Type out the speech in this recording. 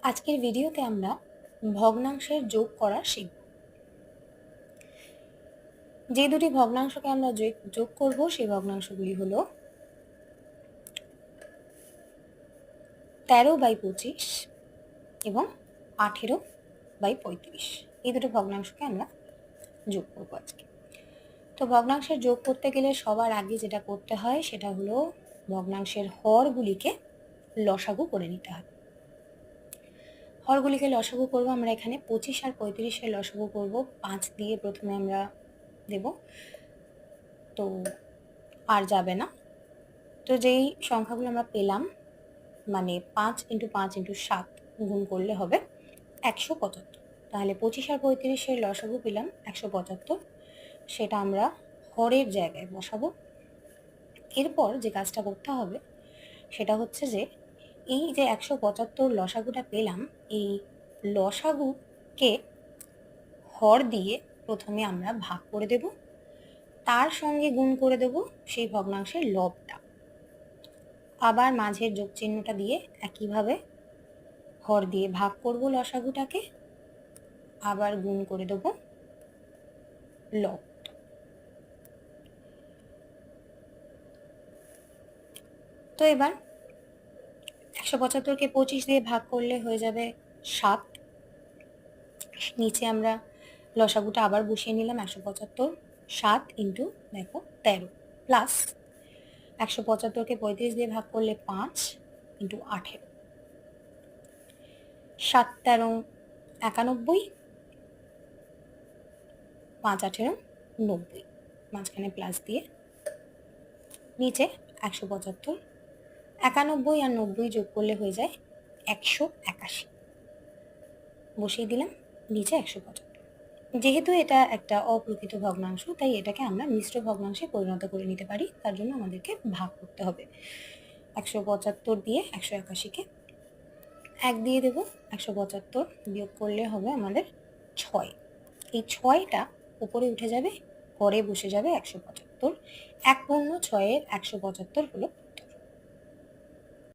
আজকের ভিডিওতে আমরা ভগ্নাংশের যোগ করা শিখব। যে দুটি ভগ্নাংশকে আমরা যোগ করব সেই ভগ্নাংশগুলি হলো 13/25 এবং 18/35। এই দুটো ভগ্নাংশকে আমরা যোগ করব আজকে। তো ভগ্নাংশের যোগ করতে গেলে সবার আগে যেটা করতে হয় সেটা হলো ভগ্নাংশের হরগুলিকে লসাগু করে নিতে হয়। হরগুলিকে লসাগু করব আমরা এখানে 25 আর 35-এর লসাগু করব। 5 দিয়ে প্রথমে আমরা দেব, তো আর যাবে না। তো যেই সংখ্যাগুলো আমরা পেলাম, মানে 5 × 5 × 7 গুণ করলে হবে 175। তাহলে 25 আর 35-এর লসাগু পেলাম 175, সেটা আমরা হরের জায়গায় বসাবো। এরপর যে কাজটা করতে হবে সেটা হচ্ছে যে এই যে 175 লসাগুটা পেলাম, এই লসাগুকে হর দিয়ে প্রথমে আমরা ভাগ করে দেব, তার সঙ্গে গুণ করে দেব সেই ভগ্নাংশের লবটা। আবার মাঝের যোগ চিহ্নটা দিয়ে একইভাবে হর দিয়ে ভাগ করব লসাগুটাকে, আবার গুণ করে দেব লব। তো এবার 175-কে 25 দিয়ে ভাগ করলে হয়ে যাবে 7। নিচে আমরা লসাগুটা আবার বসিয়ে নিলাম। 175 7 ইন্টু দেখো 13 প্লাস 175-কে 35 দিয়ে ভাগ করলে 5 ইন্টু 18, 7 13 91, 5 18 90, মাঝখানে প্লাস দিয়ে নিচে 175, 91 আর 90 যোগ করলে হয়ে যায় 181। বসিয়ে দিলাম নিচে 175। যেহেতু এটা একটা অপ্রকৃত ভগ্নাংশ, তাই এটাকে আমরা মিশ্র ভগ্নাংশে পরিণত করে নিতে পারি। তার জন্য আমাদেরকে ভাগ করতে হবে। 175 দিয়ে 181-কে 1 দিয়ে দেব, 175 বিয়োগ করলে হবে আমাদের 6। এই 6টা উপরে উঠে যাবে, পরে বসে যাবে 175। 1 পূর্ণ 6-এর 175 হলো